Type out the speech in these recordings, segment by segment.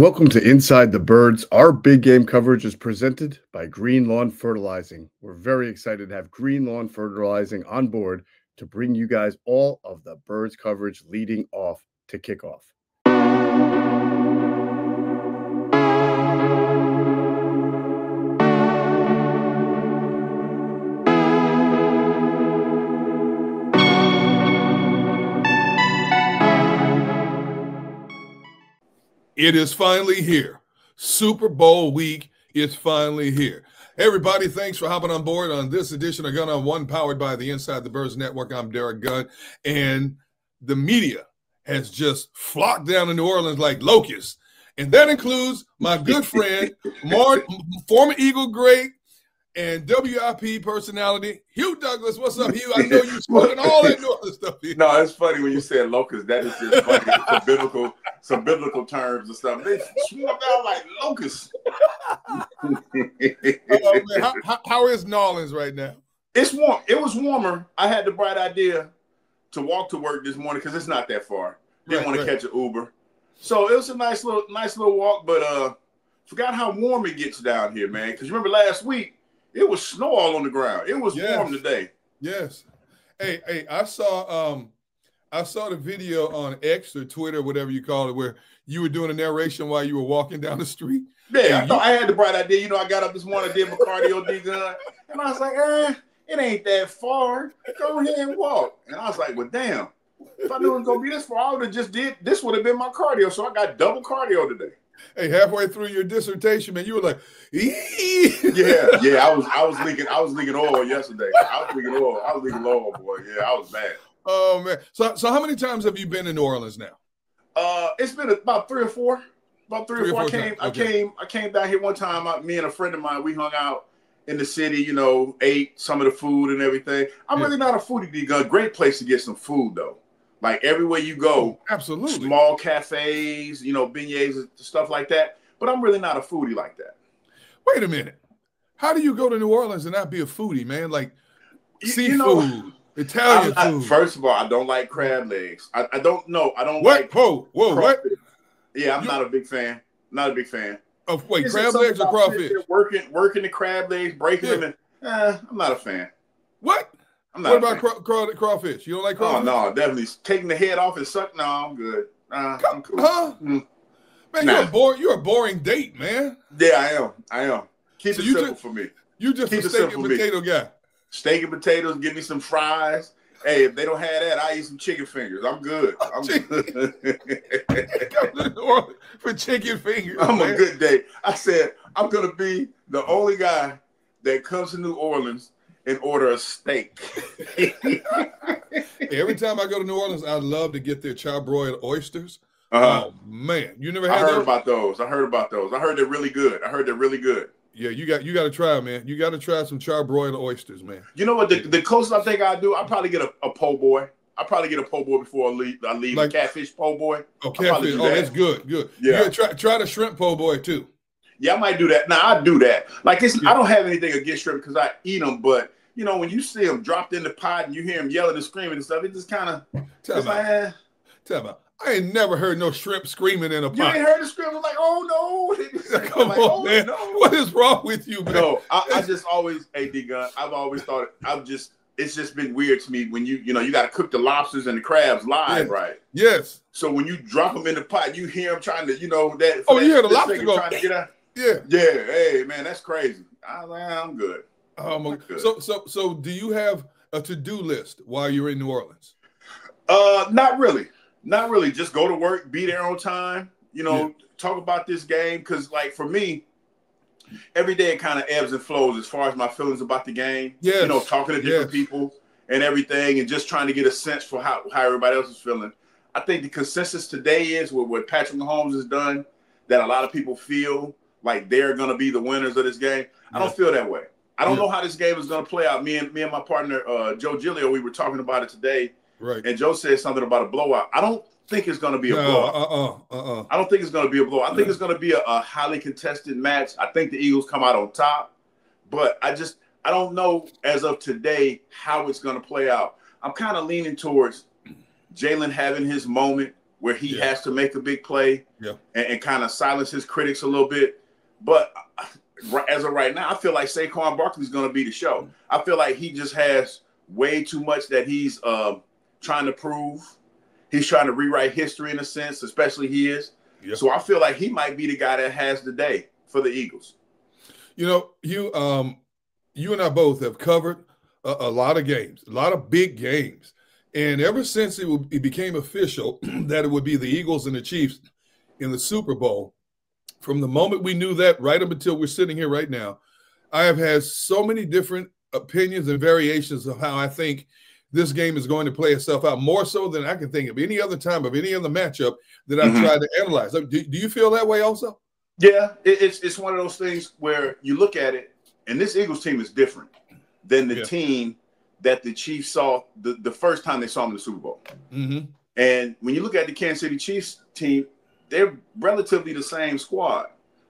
Welcome to Inside the Birds. Our big game coverage is presented by Green Lawn Fertilizing. We're very excited to have Green Lawn Fertilizing on board to bring you guys all of the birds coverage leading off to kickoff. It is finally here. Super Bowl week is finally here. Hey everybody, thanks for hopping on board on this edition of Gun on One, powered by the Inside the Birds Network. I'm Derek Gunn, and the media has just flocked down to New Orleans like locusts, and that includes my good friend, former Eagle great and WIP personality, Hugh Douglas. What's up, Hugh? I know you've spoken all that New Orleans stuff here. No, it's funny when you said locusts. That is just funny. Some biblical terms and stuff. They swarmed out like locusts. Oh, man. How is New Orleans right now? It's warm. It was warmer. I had the bright idea to walk to work this morning because it's not that far. Didn't want to catch an Uber. So it was a nice little walk, but forgot how warm it gets down here, man. Because remember last week, it was snow all on the ground. It was warm today. Yes. Hey, I saw the video on X or Twitter, whatever you call it, where you were doing a narration while you were walking down the street. Yeah, I had the bright idea. You know, I got up this morning, did my cardio, and I was like, it ain't that far. Go ahead and walk. And I was like, well, damn. If I knew it was going to be this far, I would have just did. This would have been my cardio. So I got double cardio today. Hey, halfway through your dissertation, man, you were like, yeah. I was leaking oil yesterday. I was leaking oil, boy. Yeah, I was bad. Oh man. So how many times have you been in New Orleans now? It's been about three or four. About three or four. I came down here one time. Me and a friend of mine, we hung out in the city. You know, ate some of the food and everything. I'm really not a foodie. A great place to get some food though. Like everywhere you go, absolutely. Small cafes, you know, beignets and stuff like that. But I'm really not a foodie like that. Wait a minute. How do you go to New Orleans and not be a foodie, man? Like seafood, Italian food. First of all, I don't like crab legs. I don't know. I don't what? like. Whoa, what? Yeah, I'm not a big fan. Not a big fan. Of crab legs or crawfish? Working the crab legs, breaking them. I'm not a fan. What? What about crawfish? You don't like crawfish? Oh, no, definitely. Taking the head off and suck. No, I'm good. I'm cool. Huh? Man, you're a boring date, man. Yeah, I am. Keep it simple for me. You just a steak and potato guy. Steak and potatoes, give me some fries. Hey, if they don't have that, I eat some chicken fingers. I'm good. I'm good. For chicken fingers. I'm a good day. I said, I'm going to be the only guy that comes to New Orleans and order a steak. Every time I go to New Orleans, I love to get their charbroiled oysters. Oh man, you never had? I heard about those. I heard they're really good. Yeah, you got to try, man. You got to try some charbroiled oysters, man. You know what? The closest I think I do, I'll probably get a po' boy. I'll probably get a po' boy before I leave. Like, a catfish po' boy. Oh, catfish. Oh, that's good. Yeah. You try the shrimp po' boy too. Yeah, I might do that. Now I do that. Like I don't have anything against shrimp because I eat them, but you know when you see them dropped in the pot and you hear them yelling and screaming and stuff, it just kind of. Tell me. I ain't never heard no shrimp screaming in a pot. You ain't heard the scream? I'm like, oh no! Come on, man. No. What is wrong with you, man? No, I just always, D-Gun. I've always thought it's just been weird to me when you got to cook the lobsters and the crabs live, right? Yes. So when you drop them in the pot, you hear them trying to, that. Oh, you hear the lobster go trying to get out. Yeah. Hey, man, that's crazy. I'm good. So do you have a to-do list while you're in New Orleans? Not really. Not really. Just go to work, be there on time, talk about this game. Because, like, for me, every day it kind of ebbs and flows as far as my feelings about the game. Yes. Talking to different people and everything and just trying to get a sense for how everybody else is feeling. I think the consensus today is with what Patrick Mahomes has done, that a lot of people feel like they're going to be the winners of this game. I don't feel that way. I don't know how this game is going to play out. Me and my partner, Joe Giglio, we were talking about it today. Right. And Joe said something about a blowout. I don't think it's going to be a blowout. I don't think it's going to be a blowout. I think it's going to be a highly contested match. I think the Eagles come out on top. But I don't know as of today how it's going to play out. I'm kind of leaning towards Jalen having his moment where he has to make a big play and kind of silence his critics a little bit. But as of right now, I feel like Saquon Barkley is going to be the show. I feel like he just has way too much that he's trying to prove. He's trying to rewrite history in a sense, especially he is. Yep. So I feel like he might be the guy that has the day for the Eagles. You know, you and I both have covered a lot of games, a lot of big games. And ever since it became official that it would be the Eagles and the Chiefs in the Super Bowl, from the moment we knew that right up until we're sitting here right now, I have had so many different opinions and variations of how I think this game is going to play itself out, more so than I can think of any other time of any other matchup that I've tried to analyze. Do you feel that way also? Yeah, it's one of those things where you look at it, and this Eagles team is different than the team that the Chiefs saw the first time they saw them in the Super Bowl. And when you look at the Kansas City Chiefs team, they're relatively the same squad.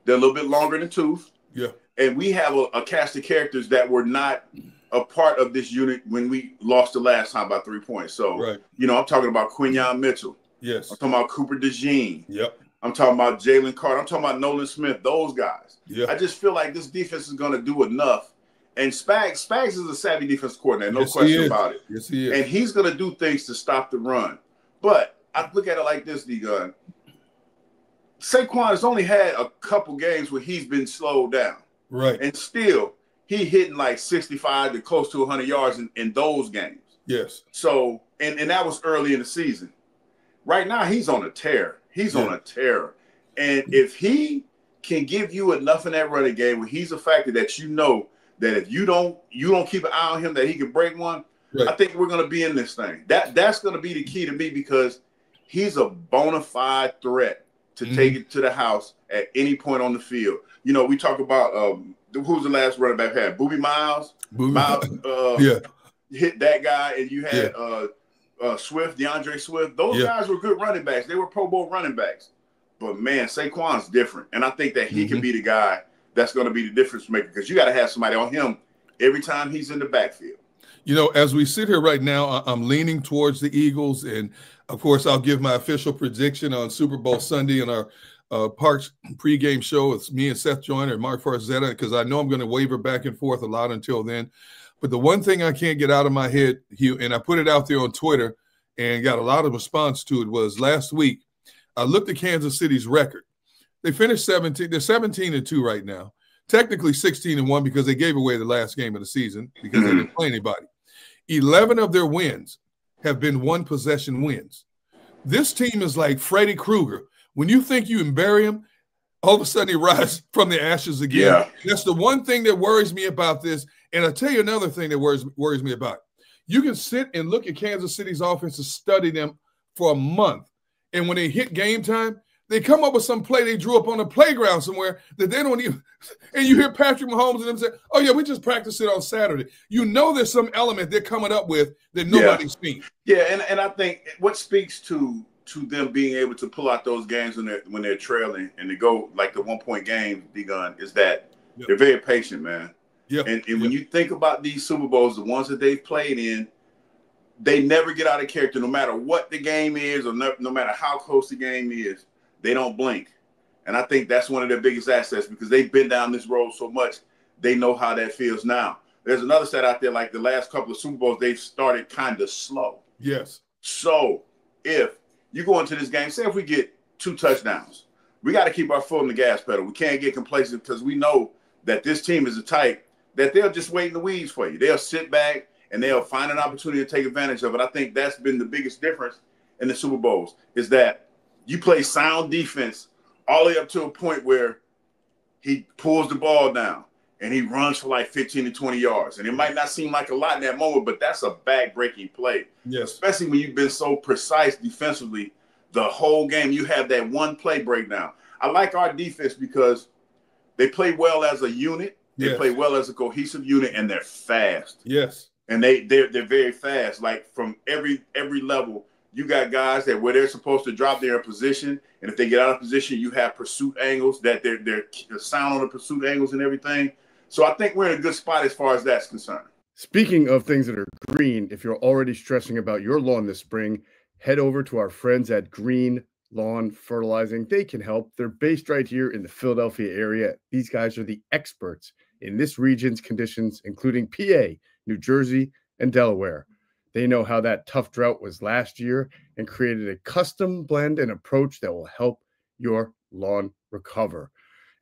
They're a little bit longer in the tooth. Yeah. And we have a cast of characters that were not a part of this unit when we lost the last time by 3 points. So, you know, I'm talking about Quinyon Mitchell. Yes. I'm talking about Cooper DeJean. Yep. I'm talking about Jalen Carter. I'm talking about Nolan Smith, those guys. Yeah. I just feel like this defense is going to do enough. And Spags is a savvy defense coordinator, no question about it. Yes, he is. And he's going to do things to stop the run. But I look at it like this, D-Gun. Saquon has only had a couple games where he's been slowed down. Right. And still, he hitting like 65 to close to 100 yards in those games. Yes. So, and that was early in the season. Right now, he's on a tear. He's on a tear. And if he can give you enough in that running game where he's a factor that you know that if you don't keep an eye on him that he can break one, I think we're going to be in this thing. That's going to be the key to me because he's a bona fide threat to take it to the house at any point on the field. You know, we talk about who's the last running back had? Boobie Miles. Miles hit that guy, and you had Swift, DeAndre Swift. Those guys were good running backs. They were Pro Bowl running backs. But, man, Saquon's different. And I think that he can be the guy that's going to be the difference maker because you got to have somebody on him every time he's in the backfield. You know, as we sit here right now, I'm leaning towards the Eagles. And, of course, I'll give my official prediction on Super Bowl Sunday in our Parks pregame show. It's me and Seth Joyner and Mark Farzetta because I know I'm going to waver back and forth a lot until then. But the one thing I can't get out of my head, Hugh, and I put it out there on Twitter and got a lot of response to it, was last week I looked at Kansas City's record. They finished 17. They're 17-2 right now. Technically 16-1 because they gave away the last game of the season because they didn't play anybody. 11 of their wins have been one-possession wins. This team is like Freddy Krueger. When you think you can bury him, all of a sudden he rises from the ashes again. Yeah. That's the one thing that worries me about this. And I'll tell you another thing that worries me about it. You can sit and look at Kansas City's offense and study them for a month. And when they hit game time, they come up with some play they drew up on a playground somewhere that they don't even – and you hear Patrick Mahomes and them say, oh, yeah, we just practiced it on Saturday. You know there's some element they're coming up with that nobody's seen. Yeah, and I think what speaks to them being able to pull out those games when they're trailing and to go like the 1 point game, D-Gun, is that they're very patient, man. Yep. And when you think about these Super Bowls, the ones that they've played in, they never get out of character no matter what the game is or no matter how close the game is. They don't blink. And I think that's one of their biggest assets because they've been down this road so much, they know how that feels now. There's another stat out there, like the last couple of Super Bowls, they've started kind of slow. Yes. So if you go into this game, say if we get 2 touchdowns, we got to keep our foot on the gas pedal. We can't get complacent because we know that this team is a type that they'll just wait in the weeds for you. They'll sit back and they'll find an opportunity to take advantage of it. I think that's been the biggest difference in the Super Bowls is that you play sound defense all the way up to a point where he pulls the ball down and he runs for like 15 to 20 yards. And it might not seem like a lot in that moment, but that's a back-breaking play. Yes. Especially when you've been so precise defensively the whole game. You have that one play breakdown. I like our defense because they play well as a unit. They play well as a cohesive unit, and they're fast. Yes. And they're very fast. Like from every level, you got guys that where they're supposed to drop, they're in position. And if they get out of position, you have pursuit angles that they're sound on the pursuit angles and everything. So I think we're in a good spot as far as that's concerned. Speaking of things that are green, if you're already stressing about your lawn this spring, head over to our friends at Green Lawn Fertilizing. They can help. They're based right here in the Philadelphia area. These guys are the experts in this region's conditions, including PA, New Jersey, and Delaware. They know how that tough drought was last year and created a custom blend and approach that will help your lawn recover.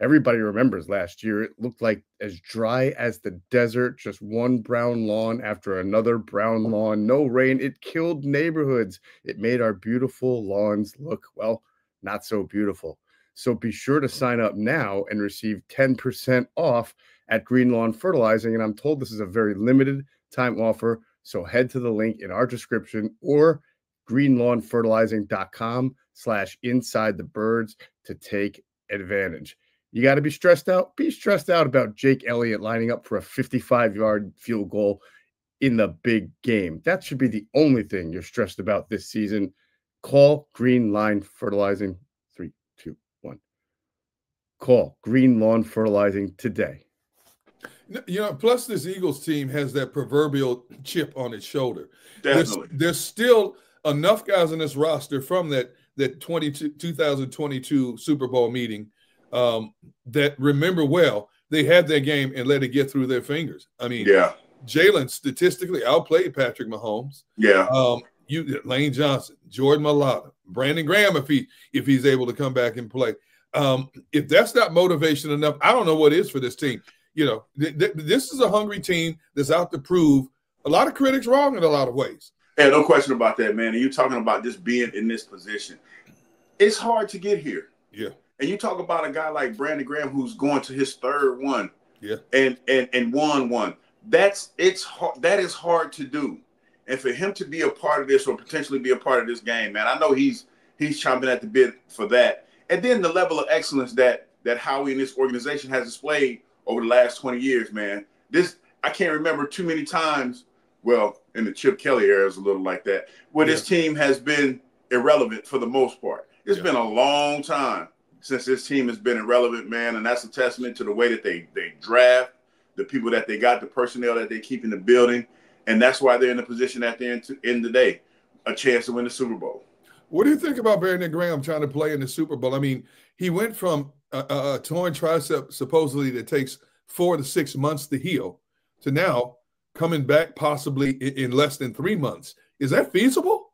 Everybody remembers last year, it looked like as dry as the desert, just one brown lawn after another brown lawn, no rain. It killed neighborhoods. It made our beautiful lawns look, well, not so beautiful. So be sure to sign up now and receive 10% off at Green Lawn Fertilizing. And I'm told this is a very limited time offer. So head to the link in our description or greenlawnfertilizing.com/insidethebirds to take advantage. You got to be stressed out. Be stressed out about Jake Elliott lining up for a 55-yard field goal in the big game. That should be the only thing you're stressed about this season. Call Green Lawn Fertilizing. 3, 2, 1. Call Green Lawn Fertilizing today. You know, plus this Eagles team has that proverbial chip on its shoulder. Definitely. There's still enough guys in this roster from that 2022 Super Bowl meeting that remember well, they had their game and let it get through their fingers. I mean, yeah, Jalen statistically outplayed Patrick Mahomes. Yeah. Lane Johnson, Jordan Mailata, Brandon Graham, if he's able to come back and play. If that's not motivation enough, I don't know what is for this team. You know, this is a hungry team that's out to prove a lot of critics wrong in a lot of ways. Yeah, no question about that, man. And you talking about just being in this position. It's hard to get here. Yeah. And you talk about a guy like Brandon Graham who's going to his third one. Yeah. And won one. That is hard to do. And for him to be a part of this or potentially be a part of this game, man, I know he's chomping at the bit for that. And then the level of excellence that Howie and this organization has displayed over the last 20 years, man. I can't remember too many times, well, in the Chip Kelly era is a little like that, where this team has been irrelevant for the most part. It's been a long time since this team has been irrelevant, man, and that's a testament to the way that they draft, the people that they got, the personnel that they keep in the building, and that's why they're in the position at the end of the day, a chance to win the Super Bowl. What do you think about Brandon Graham trying to play in the Super Bowl? I mean, he went from a torn tricep supposedly that takes 4 to 6 months to heal to now coming back possibly in less than 3 months. Is that feasible?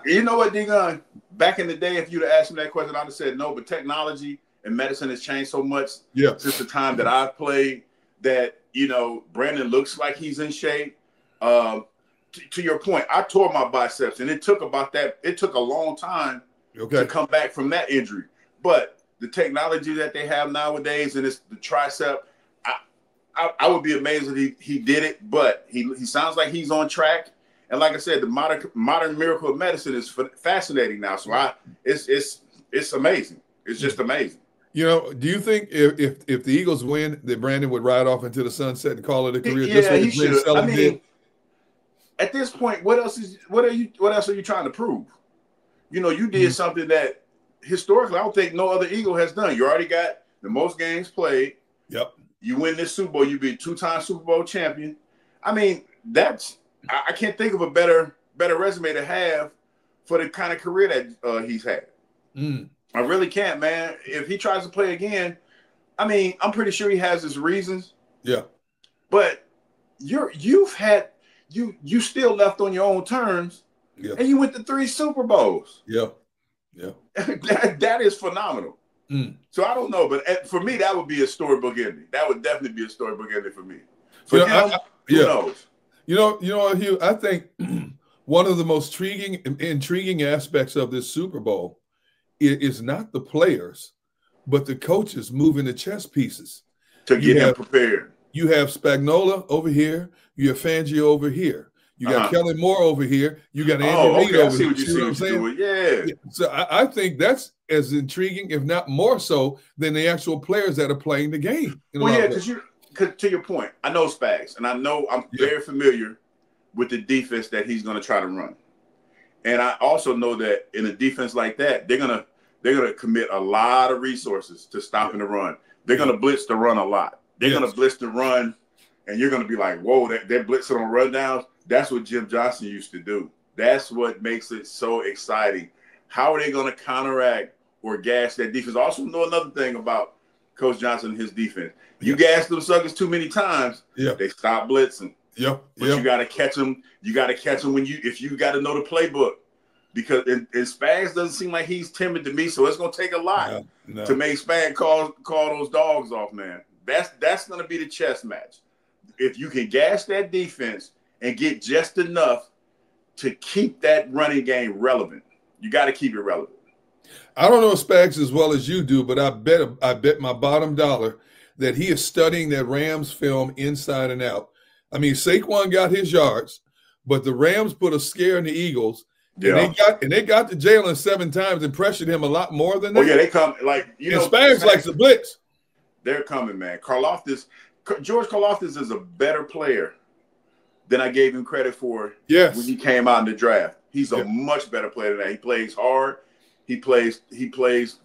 You know what, D-Gun? Back in the day, if you'd have asked me that question, I'd have said no, but technology and medicine has changed so much since the time that I've played that, you know, Brandon looks like he's in shape. To your point, I tore my biceps, and it took a long time to come back from that injury. But the technology that they have nowadays, and it's the tricep, I would be amazed if he did it, but he sounds like he's on track. And like I said, the modern miracle of medicine is fascinating now. So it's amazing. It's just amazing. You know, do you think if the Eagles win, that Brandon would ride off into the sunset and call it a career? Yeah, he should. I mean, at this point, what else are you trying to prove? You know, you did something that historically I don't think no other Eagle has done. You already got the most games played. Yep. You win this Super Bowl, you be a 2-time Super Bowl champion. I mean, I can't think of a better resume to have for the kind of career that he's had. I really can't, man. If he tries to play again, I mean, I'm pretty sure he has his reasons. Yeah. But you still left on your own terms. Yeah. And you went to 3 Super Bowls. Yeah. Yeah. That is phenomenal. So I don't know, but for me, that would be a storybook ending. That would definitely be a storybook ending for me. For him, who knows? You know, Hugh, I think one of the most intriguing aspects of this Super Bowl is not the players, but the coaches moving the chess pieces to get him prepared. You have Spagnuolo over here. You have Fangio over here. You got Kellen Moore over here. You got Andy Reid over here. I see what you're saying. Yeah. So I think that's as intriguing, if not more so, than the actual players that are playing the game. Well, yeah, because to your point, I know Spags, and I know I'm very familiar with the defense that he's going to try to run. And I also know that in a defense like that, they're gonna commit a lot of resources to stopping the run. They're gonna blitz the run a lot. They're gonna blitz the run, and you're gonna be like, whoa, they're blitzing on rundowns. That's what Jim Johnson used to do. That's what makes it so exciting. How are they going to counteract or gash that defense? Also know another thing about Coach Johnson and his defense. You gas them suckers too many times, they stop blitzing. But you got to catch them. You got to catch them if you got to know the playbook. Because Spags doesn't seem like he's timid to me, so it's going to take a lot to make Spags call those dogs off, man. That's going to be the chess match. If you can gash that defense and get just enough to keep that running game relevant, you got to keep it relevant. I don't know Spags as well as you do, but I bet my bottom dollar that he is studying that Rams film inside and out. I mean, Saquon got his yards, but the Rams put a scare in the Eagles. And they got to Jalen 7 times and pressured him a lot more than that. Oh, yeah, they come Spags likes the blitz. They're coming, man. George Karlaftis is a better player than I gave him credit for when he came out in the draft. He's a much better player than that. He plays hard. He plays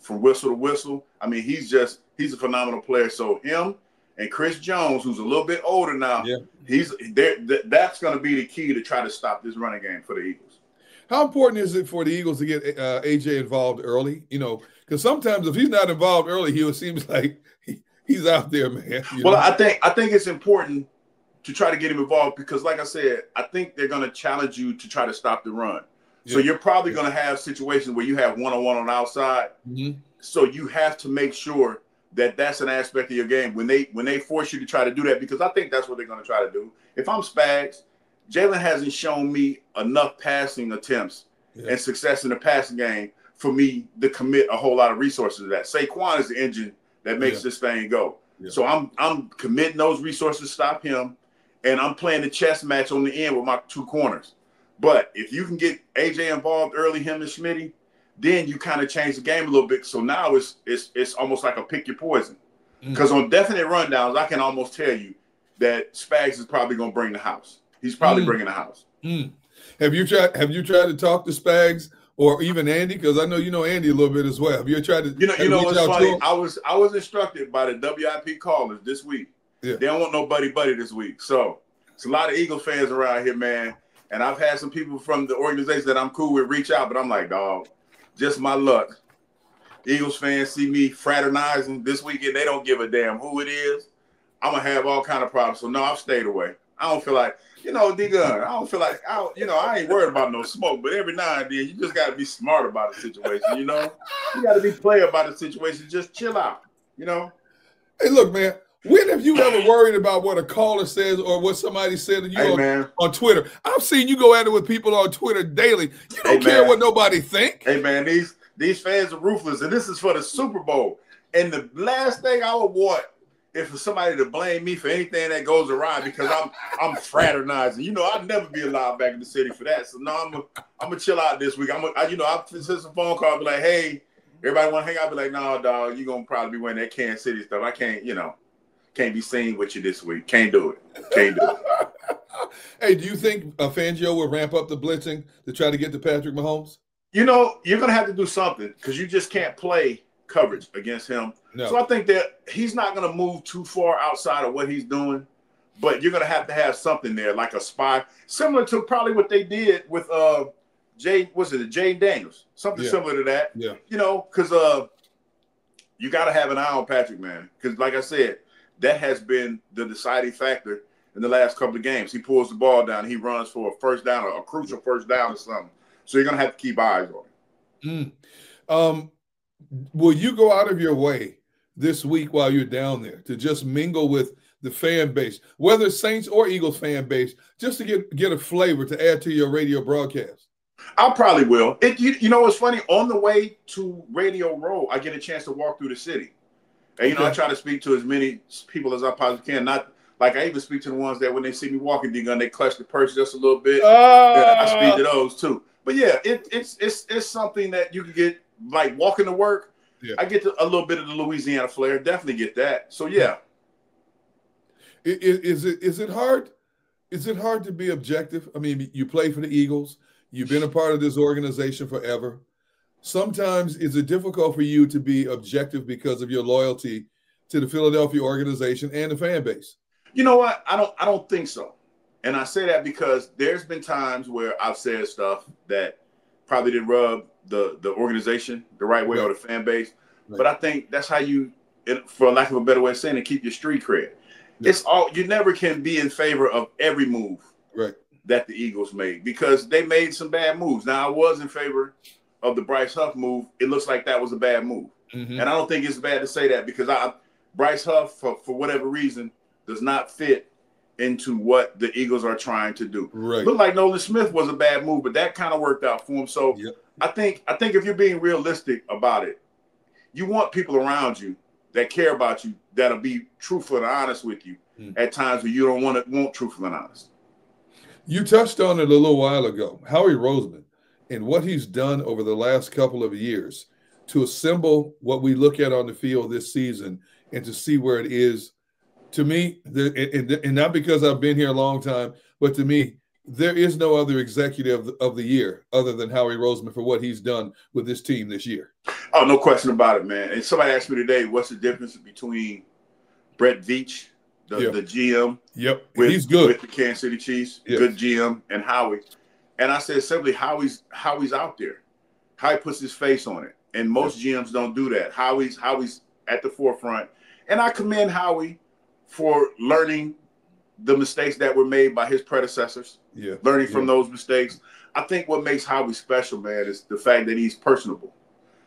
from whistle to whistle. I mean, he's a phenomenal player. So him and Chris Jones, who's a little bit older now, that's going to be the key to try to stop this running game for the Eagles. How important is it for the Eagles to get AJ involved early? You know, because sometimes if he's not involved early, it seems like he's out there, man. Well, I think it's important to try to get him involved because, like I said, I think they're going to challenge you to try to stop the run. So you're probably going to have situations where you have one-on-one on the outside. So you have to make sure that that's an aspect of your game when they force you to try to do that, because I think that's what they're going to try to do. If I'm Spags, Jalen hasn't shown me enough passing attempts and success in the passing game for me to commit a whole lot of resources to that. Saquon is the engine that makes this thing go. So I'm committing those resources to stop him, and I'm playing the chess match on the end with my 2 corners. But if you can get AJ involved early, him and Schmitty, then you kind of change the game a little bit. So now it's almost like a pick your poison. Because on definite rundowns, I can almost tell you that Spags is probably going to bring the house. He's probably bringing the house. Have you tried to talk to Spags or even Andy? Because I know you know Andy a little bit as well. Have you tried to? You know what's funny? I was instructed by the WIP callers this week. They don't want no buddy this week. So it's a lot of Eagles fans around here, man. And I've had some people from the organization that I'm cool with reach out, but I'm like, dog, just my luck. Eagles fans see me fraternizing this weekend. They don't give a damn who it is. I'm gonna have all kind of problems. So no, I've stayed away. I don't feel like, D-Gun, I ain't worried about no smoke, but every now and then you just got to be smart about the situation, You got to be player about the situation. Just chill out, Hey, look, man, when have you ever worried about what a caller says or what somebody said to you on Twitter? I've seen you go at it with people on Twitter daily. You don't care what nobody think. Hey, man, these fans are ruthless, and this is for the Super Bowl. And the last thing I would want is for somebody to blame me for anything that goes awry because I'm fraternizing. I'd never be allowed back in the city for that. So no, I'm gonna chill out this week. I'll send some phone call, be like, hey, everybody want to hang out? Be like, no, dog, you gonna probably be wearing that Kansas City stuff. I can't be seen with you this week. Can't do it. Hey, do you think Fangio will ramp up the blitzing to try to get to Patrick Mahomes? You're gonna have to do something because you just can't play coverage against him. No. So I think that he's not going to move too far outside of what he's doing, but you're going to have something there, like a spy, similar to probably what they did with Jay Daniels, something similar to that. Yeah. Because you got to have an eye on Patrick, man. Because like I said, that has been the deciding factor in the last couple of games. He pulls the ball down, he runs for a first down, or a crucial first down or something. So you're going to have to keep eyes on him. Will you go out of your way this week while you're down there to just mingle with the fan base, whether it's Saints or Eagles fan base, just to get a flavor to add to your radio broadcast? I probably will. You know what's funny? On the way to Radio Row, I get a chance to walk through the city. And, I try to speak to as many people as I possibly can. Not like I even speak to the ones that when they see me walking, D-Gun, they clutch the purse just a little bit. I speak to those too. But yeah, it's something that you can get, like walking to work. Yeah. I get a little bit of the Louisiana flair. Definitely get that. So yeah. Is it hard? Is it hard to be objective? I mean, you play for the Eagles. You've been a part of this organization forever. Sometimes is it difficult for you to be objective because of your loyalty to the Philadelphia organization and the fan base? You know what? I don't think so. And I say that because there's been times where I've said stuff that probably didn't rub the organization the right way or the fan base. Right. But I think that's how you, for lack of a better way of saying it, keep your street cred. Yeah. It's all, you never can be in favor of every move that the Eagles made, because they made some bad moves. Now, I was in favor of the Bryce Huff move. It looks like that was a bad move. And I don't think it's bad to say that, because Bryce Huff, for whatever reason, does not fit into what the Eagles are trying to do. Looked like Nolan Smith was a bad move, but that kind of worked out for him. So I think if you're being realistic about it, you want people around you that care about you, that'll be truthful and honest with you at times where you don't want truthful and honest. You touched on it a little while ago, Howie Roseman, and what he's done over the last couple of years to assemble what we look at on the field this season and to see where it is. To me, and not because I've been here a long time, but to me, there is no other executive of the year other than Howie Roseman for what he's done with this team this year. Oh, no question about it, man. And somebody asked me today, what's the difference between Brett Veach, the GM, he's good with the Kansas City Chiefs, good GM, and Howie. And I said simply, Howie's out there. Howie puts his face on it. And most GMs don't do that. Howie's at the forefront. And I commend Howie for learning the mistakes that were made by his predecessors, learning from those mistakes. I think what makes Howie special, man, is the fact that he's personable.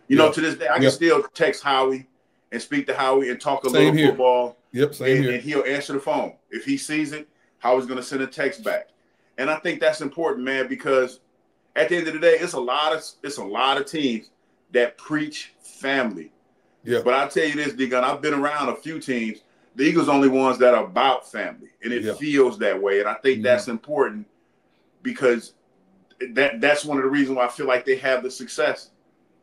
You know, to this day, I can still text Howie and speak to Howie and talk a little football. And he'll answer the phone. If he sees it, Howie's going to send a text back. And I think that's important, man, because at the end of the day, it's a lot of teams that preach family. But I'll tell you this, D-Gun, I've been around a few teams. The Eagles are only ones that are about family, and it feels that way. And I think that's important, because that's one of the reasons why I feel like they have the success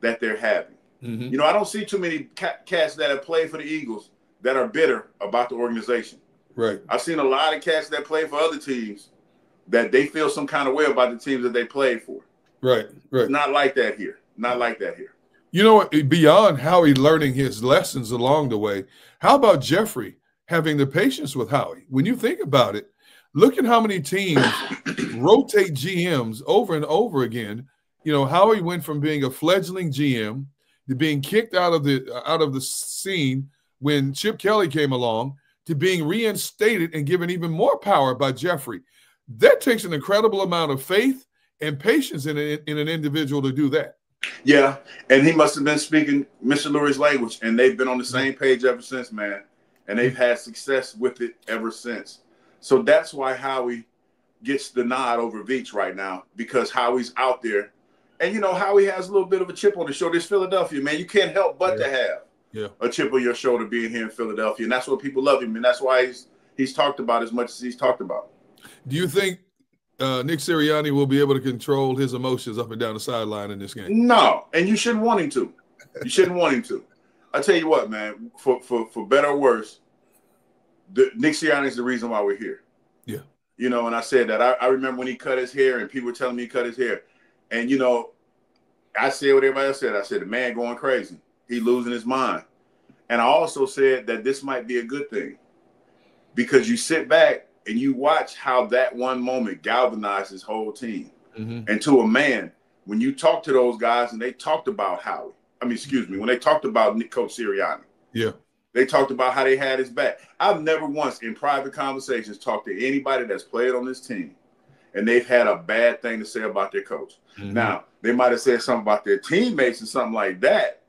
that they're having. You know, I don't see too many cats that have played for the Eagles that are bitter about the organization. I've seen a lot of cats that play for other teams that they feel some kind of way about the teams that they played for. Not like that here. Not like that here. You know what? Beyond Howie learning his lessons along the way, how about Jeffrey having the patience with Howie? When you think about it, look at how many teams rotate GMs over and over again. You know, Howie went from being a fledgling GM to being kicked out of the scene when Chip Kelly came along, to being reinstated and given even more power by Jeffrey. That takes an incredible amount of faith and patience in an individual to do that. Yeah, and he must have been speaking Mr. Lurie's language, and they've been on the same page ever since, man. And they've had success with it ever since. So that's why Howie gets the nod over Veach right now, because Howie's out there. And, you know, Howie has a little bit of a chip on his shoulder. It's Philadelphia, man. You can't help but to have a chip on your shoulder being here in Philadelphia. And that's what people love him. And that's why he's talked about as much as he's talked about. Do you think Nick Sirianni will be able to control his emotions up and down the sideline in this game? No, and you shouldn't want him to. You shouldn't want him to. I tell you what, man, for better or worse, Nick Sirianni is the reason why we're here. You know, and I said that. I remember when he cut his hair and people were telling me he cut his hair. And, you know, I said what everybody else said. I said, the man going crazy. He losing his mind. And I also said that this might be a good thing, because you sit back and you watch how that one moment galvanized his whole team. And to a man, when you talk to those guys and they talked about Howie, when they talked about Coach Sirianni, they talked about how they had his back. I've never once in private conversations talked to anybody that's played on this team and they've had a bad thing to say about their coach. Now, they might have said something about their teammates or something like that.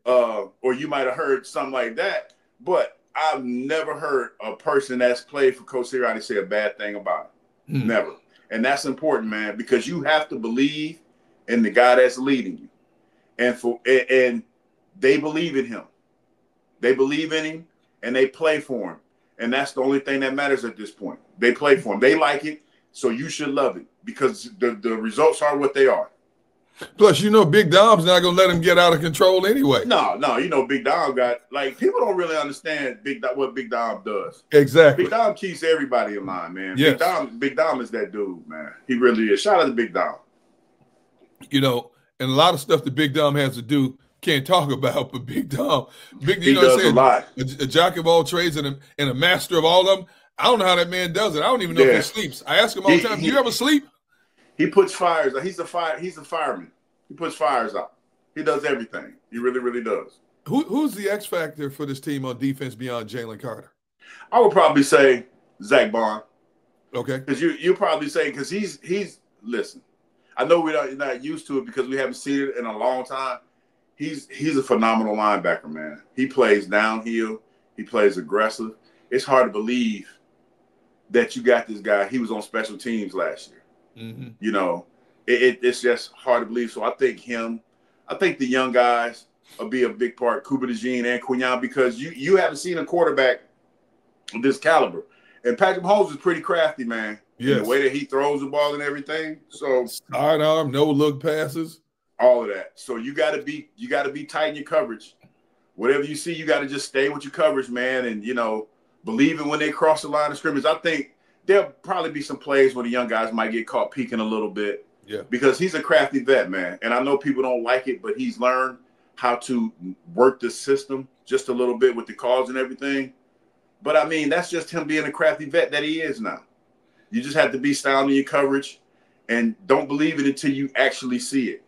Or you might have heard something like that. But I've never heard a person that's played for Coach Sirianni say a bad thing about it. Never. And that's important, man, because you have to believe in the guy that's leading you. And they believe in him. They believe in him and they play for him. And that's the only thing that matters at this point. They play for him. They like it. So you should love it, because the results are what they are. Plus, you know, Big Dom's not going to let him get out of control anyway. No, you know, Big Dom got, like, people don't really understand what Big Dom does. Exactly. Big Dom keeps everybody in line, man. Big Dom is that dude, man. He really is. Shout out to Big Dom. You know, and a lot of stuff that Big Dom has to do, can't talk about, but Big Dom, he does a lot. A jack of all trades and a master of all of them. I don't know how that man does it. I don't even know if he sleeps. I ask him all the time, do you ever sleep? He puts fires out. He's a fireman. He puts fires out. He does everything. He really, really does. Who's the X factor for this team on defense beyond Jalen Carter? I would probably say Zach Bond. Okay. Because you probably say, because he's listen, I know we're not used to it because we haven't seen it in a long time. He's a phenomenal linebacker, man. He plays downhill. He plays aggressive. It's hard to believe that you got this guy. He was on special teams last year. Mm-hmm. You know, it's just hard to believe. So I think the young guys will be a big part, Cooper DeJean and Quinyon, because you haven't seen a quarterback of this caliber. And Patrick Mahomes is pretty crafty, man. Yes. In the way that he throws the ball and everything. So sidearm, no look passes. All of that. So you gotta be tight in your coverage. Whatever you see, you gotta just stay with your coverage, man, and believe it when they cross the line of scrimmage. I think there'll probably be some plays where the young guys might get caught peeking a little bit. Yeah. Because he's a crafty vet, man. And I know people don't like it, but he's learned how to work the system just a little bit with the calls and everything. But I mean, that's just him being a crafty vet that he is now. You just have to be sound in your coverage and don't believe it until you actually see it,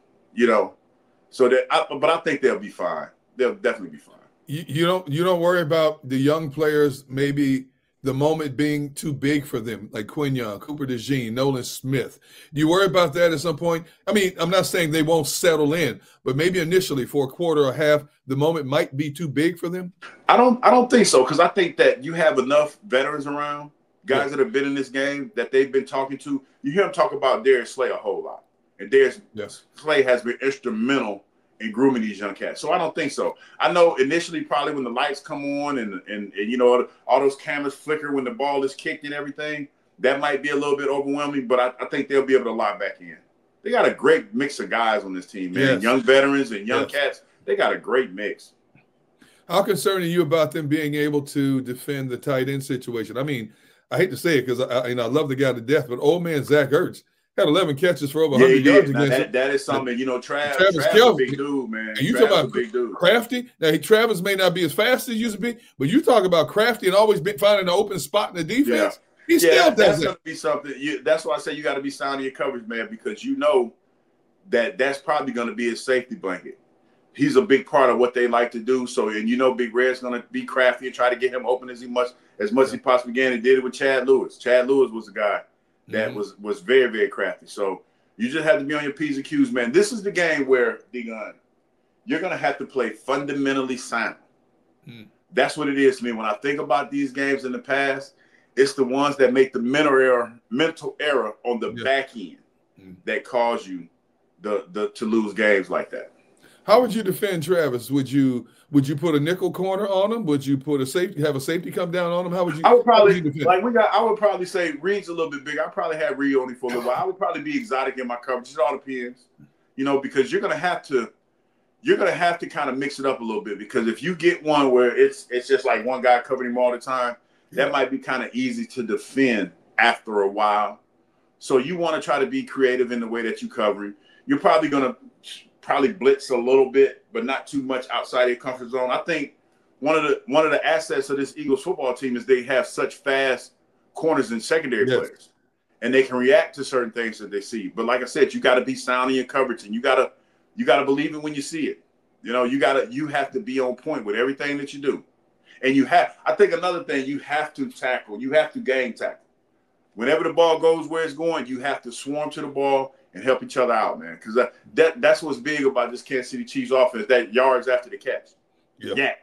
So but I think they'll be fine. They'll definitely be fine. You don't worry about the young players, maybe the moment being too big for them, like Quinyon, Cooper DeJean, Nolan Smith. Do you worry about that at some point? I mean, I'm not saying they won't settle in, but maybe initially for a quarter or half, the moment might be too big for them. I don't think so, because I think that you have enough veterans around, guys that have been in this game that they've been talking to. You hear them talk about Darius Slay a whole lot, and Slay has been instrumental in grooming these young cats. So I don't think so. I know initially probably when the lights come on and all those cameras flicker when the ball is kicked and everything, that might be a little bit overwhelming, but I think they'll be able to lock back in. They got a great mix of guys on this team, man. Yes. Young veterans and young cats. They got a great mix. How concerned are you about them being able to defend the tight end situation? I mean, I hate to say it because I love the guy to death, but old man Zach Ertz had 11 catches for over 100 yards against him. That is something, Travis is a big dude, man. And you talk about big dude. Crafty. Now, Travis may not be as fast as he used to be, but you talk about crafty and always finding an open spot in the defense. Yeah. He still does that's going to be something. That's why I say you got to be sound in your coverage, man, because that's probably going to be his safety blanket. He's a big part of what they like to do. So, and Big Red's going to be crafty and try to get him open as much as he possibly can. He did it with Chad Lewis. Chad Lewis was a guy that was very, very crafty. So you just have to be on your P's and Q's, man. This is the game where, D-Gun, you're going to have to play fundamentally sound. That's what it is to me. When I think about these games in the past, it's the ones that make the mental error on the back end that cause you to lose games like that. How would you defend Travis? Would you put a nickel corner on him? Would you put a safety come down on him? How would you? I would probably I would probably say Reed's a little bit bigger. I probably have Reed only for a little while. I would probably be exotic in my coverage. It all depends, because you're gonna have to kind of mix it up a little bit, because if you get one where it's just like one guy covering him all the time, that might be kind of easy to defend after a while. So you want to try to be creative in the way that you cover him. You're probably gonna blitz a little bit, but not too much outside your comfort zone. I think one of the assets of this Eagles football team is they have such fast corners and secondary players, and they can react to certain things that they see. But like I said, you got to be sound in your coverage, and you got to believe it when you see it. You have to be on point with everything that you do. And I think another thing, you have to tackle. You have to game tackle. Whenever the ball goes where it's going, you have to swarm to the ball and help each other out, man. Because that's what's big about this Kansas City Chiefs offense, that yards after the catch. Yeah.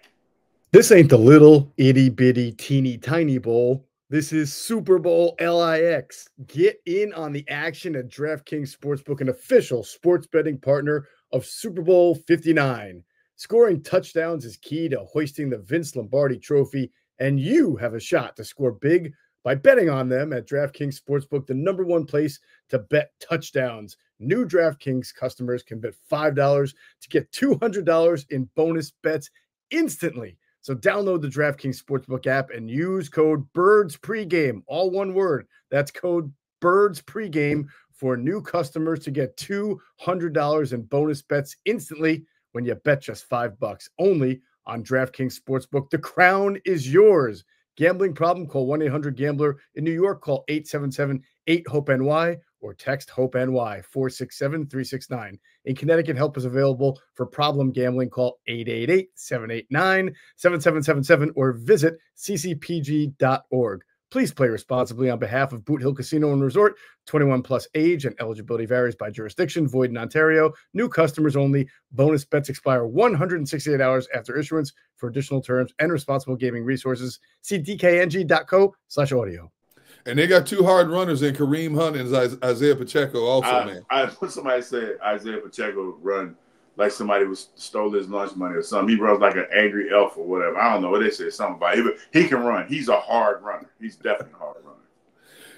This ain't the little itty bitty teeny tiny bowl. This is Super Bowl LIX. Get in on the action at DraftKings Sportsbook, an official sports betting partner of Super Bowl 59. Scoring touchdowns is key to hoisting the Vince Lombardi Trophy, and you have a shot to score big by betting on them at DraftKings Sportsbook, the #1 place to bet touchdowns. New DraftKings customers can bet $5 to get $200 in bonus bets instantly. So download the DraftKings Sportsbook app and use code BIRDSPREGAME, all one word. That's code BIRDSPREGAME for new customers to get $200 in bonus bets instantly when you bet just $5 only on DraftKings Sportsbook. The crown is yours. Gambling problem? Call 1-800-GAMBLER. In New York, call 877-8-HOPE-NY or text HOPE-NY 467-369. In Connecticut, help is available for problem gambling. Call 888-789-7777 or visit ccpg.org. Please play responsibly on behalf of Boot Hill Casino and Resort. 21 plus age and eligibility varies by jurisdiction. Void in Ontario. New customers only. Bonus bets expire 168 hours after issuance. For additional terms and responsible gaming resources, see dkng.co/audio. And they got two hard runners in Kareem Hunt and Isaiah Pacheco also, man. I heard somebody said Isaiah Pacheco run like somebody stole his lunch money or something. He runs like an angry elf or whatever. I don't know what they said, something about it. But he can run. He's a hard runner. He's definitely a hard runner.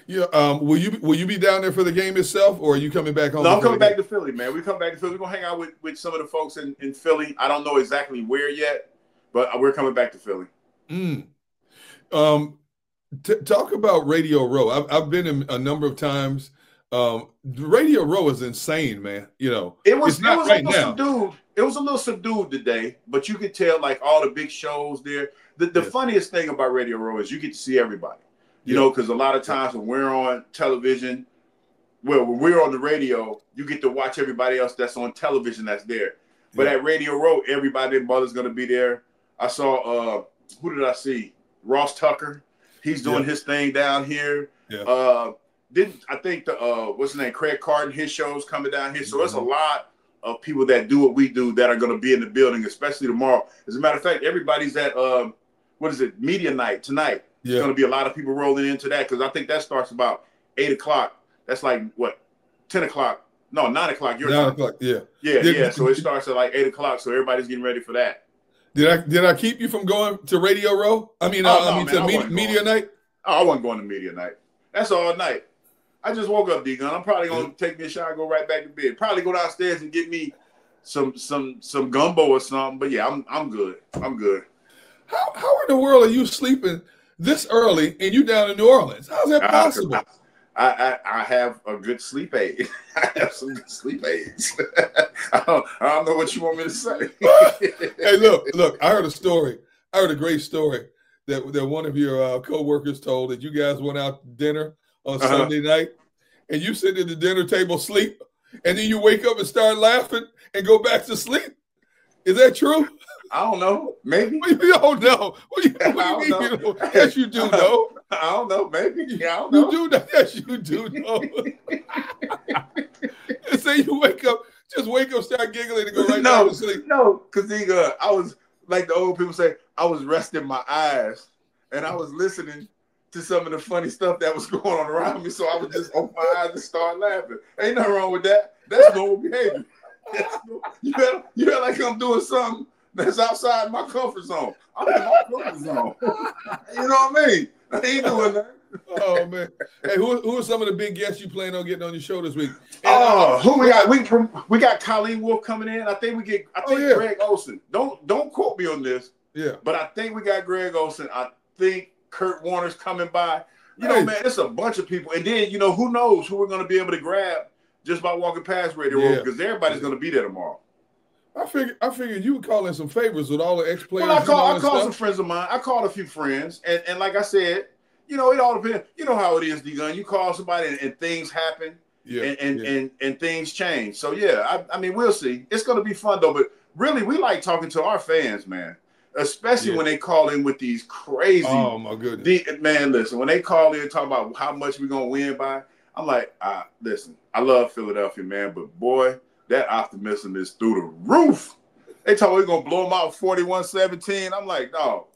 Yeah. Will you be down there for the game itself, or are you coming back home? No, I'm coming back to Philly, man. We come back to Philly. We're gonna hang out with some of the folks in Philly. I don't know exactly where yet, but we're coming back to Philly. Talk about Radio Row. I've been in a number of times. Radio Row is insane, man. You know, it was a little subdued today, but you could tell like all the big shows there. The funniest thing about Radio Row is you get to see everybody. You know, because a lot of times when we're on television, when we're on the radio, you get to watch everybody else that's on television that's there. But at Radio Row, everybody and mother's going to be there. I saw, who did I see? Ross Tucker. He's doing his thing down here. I think what's his name? Craig Carton, his show's coming down here. So there's a lot of people that do what we do that are going to be in the building, especially tomorrow. As a matter of fact, everybody's at, Media Night tonight. There's going to be a lot of people rolling into that because I think that starts about 8 o'clock. That's like, 10 o'clock? No, 9 o'clock. 9 o'clock, yeah. Yeah. So it starts at like 8 o'clock. So everybody's getting ready for that. Did I keep you from going to Radio Row? Media Night? Oh, I wasn't going to Media Night. That's all night. I just woke up, D-Gun. I'm probably going to take me a shower and go right back to bed. Probably go downstairs and get me some gumbo or something. But yeah, I'm good. I'm good. How in the world are you sleeping this early and you down in New Orleans? How's that possible? I have a good sleep aid. I have some good sleep aids. I don't know what you want me to say. Hey, look, I heard a story. I heard a great story that one of your co-workers told that you guys went out to dinner on Sunday night and you sit at the dinner table asleep and then you wake up and start laughing and go back to sleep. Is that true? I don't know. Maybe. You don't know. What do you mean? Yes, you do know. I don't know. Maybe. Yeah, I don't know. You do know. Yes, you do know. And say you wake up, start giggling and go right down to sleep. No, because I was, like the old people say, I was resting my eyes and I was listening to some of the funny stuff that was going on around me. So I would just open my eyes and start laughing. Ain't nothing wrong with that. That's normal behavior. You feel like I'm doing something that's outside my comfort zone. I'm in my comfort zone. You know what I mean? I ain't doing that. Oh man! Hey, who are some of the big guests you plan on getting on your show this week? Who we got? We got Colleen Wolfe coming in. I think Greg Olson. Don't quote me on this. Yeah. But I think we got Greg Olson. I think Kurt Warner's coming by. You know, man, it's a bunch of people. And then who knows who we're going to be able to grab just by walking past Radio Row because everybody's going to be there tomorrow. I figured you would call in some favors with all the ex-players. Well, I called some friends of mine. I called a few friends, and like I said, it all depends. You know how it is, D-Gun. You call somebody and things happen, and things change. So yeah, I mean, we'll see. It's going to be fun though. But really, we like talking to our fans, man. Especially when they call in with these crazy. Oh my goodness, man! Listen, when they call in and talk about how much we're gonna win by, I'm like, listen, I love Philadelphia, man, but boy. That optimism is through the roof. They told me we're going to blow them out 41-17. I'm like, no.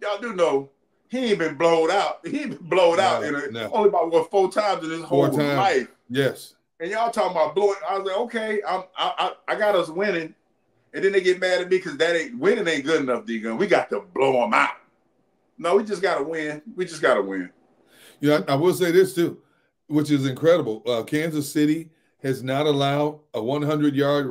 Y'all do know he ain't been blowed out. He ain't been blowed out only about 4 times in his whole life. Yes. And y'all talking about blowing. I was like, okay, I got us winning. And then they get mad at me because winning ain't good enough, D-Gun. We got to blow them out. No, we just got to win. We just got to win. I will say this too, which is incredible. Kansas City has not allowed a 100-yard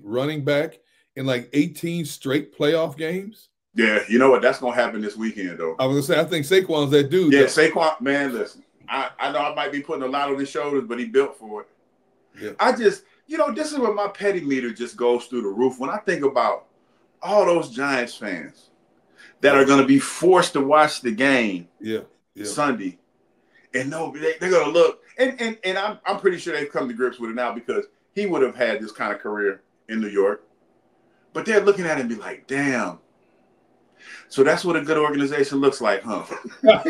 running back in like 18 straight playoff games. Yeah, you know what? That's going to happen this weekend, though. I was going to say, I think Saquon's that dude. Yeah, though. Saquon, man, listen. I know I might be putting a lot on his shoulders, but he built for it. Yeah. I just, this is where my petty meter just goes through the roof. When I think about all those Giants fans that are going to be forced to watch the game Yeah. Sunday. And no, they're going to look. And I'm pretty sure they've come to grips with it now because he would have had this kind of career in New York. But they're looking at it and be like, damn. So that's what a good organization looks like, huh? That's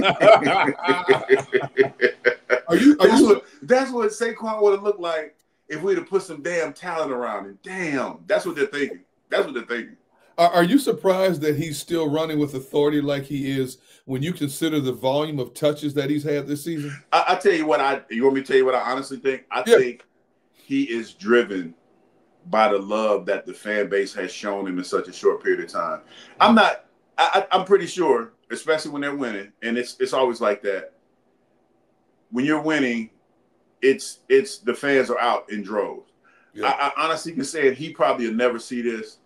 what Saquon would have looked like if we'd have put some damn talent around him. Damn. That's what they're thinking. That's what they're thinking. Are you surprised that he's still running with authority like he is when you consider the volume of touches that he's had this season? I tell you what, you want me to tell you what I honestly think? I think he is driven by the love that the fan base has shown him in such a short period of time. I'm pretty sure, especially when they're winning, and it's always like that. When you're winning, it's the fans are out in droves. Yeah. I honestly can say it, he probably will never see this.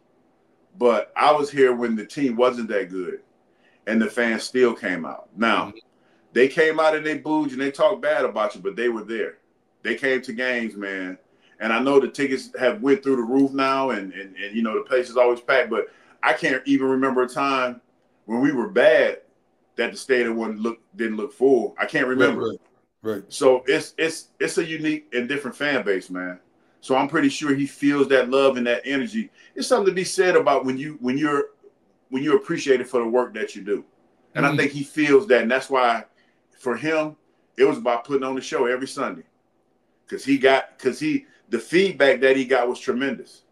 But I was here when the team wasn't that good, and the fans still came out. Now, they came out and they booed you and they talked bad about you, but they were there. They came to games, man. And I know the tickets have went through the roof now, and you know the place is always packed. But I can't even remember a time when we were bad that the stadium didn't look full. I can't remember. Right. So it's a unique and different fan base, man. So I'm pretty sure he feels that love and that energy. It's something to be said about when you're appreciated for the work that you do. And I think he feels that, and that's why for him it was about putting on the show every Sunday. Because the feedback that he got was tremendous.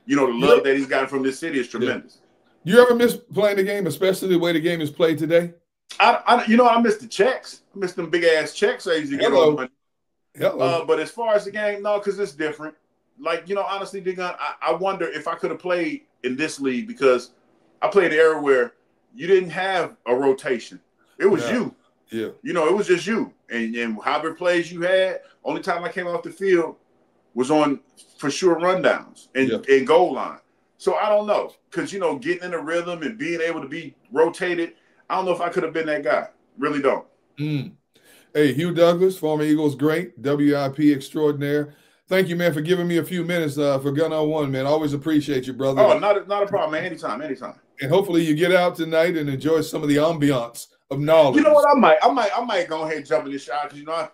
You know, the love that he's gotten from this city is tremendous. You ever miss playing the game, especially the way the game is played today? I missed the checks. I missed them big ass checks I used to get on money. But as far as the game, no, because it's different. Like, you know, honestly, Digon, I wonder if I could have played in this league because I played an era where you didn't have a rotation. It was you. Yeah. You know, it was just you. And however plays you had, only time I came off the field was on, for sure, rundowns and goal line. So I don't know. Because, you know, getting in a rhythm and being able to be rotated, I don't know if I could have been that guy. Really don't. Hey, Hugh Douglas, former Eagles great, WIP extraordinaire. Thank you, man, for giving me a few minutes for Gun on One, man. I always appreciate you, brother. Oh, not a problem, man. Anytime. And hopefully you get out tonight and enjoy some of the ambiance of knowledge. You know what? I might go ahead and jump in the shot because, you know, I've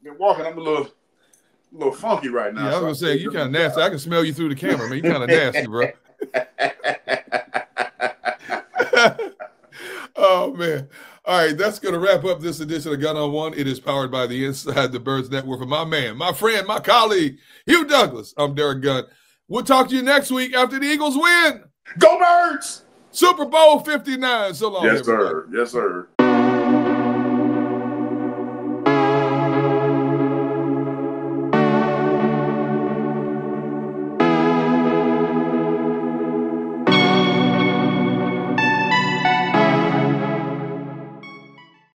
been walking. I'm a little funky right now. Yeah, I was gonna say you kind of nasty. I can smell you through the camera, man. You kind of nasty, bro. Oh man. All right, that's going to wrap up this edition of Gun on One. It is powered by the Inside the Birds Network. For my man, my friend, my colleague, Hugh Douglas, I'm Derek Gunn. We'll talk to you next week after the Eagles win. Go Birds! Super Bowl 59. So long, yes, everybody. sir. Yes, sir.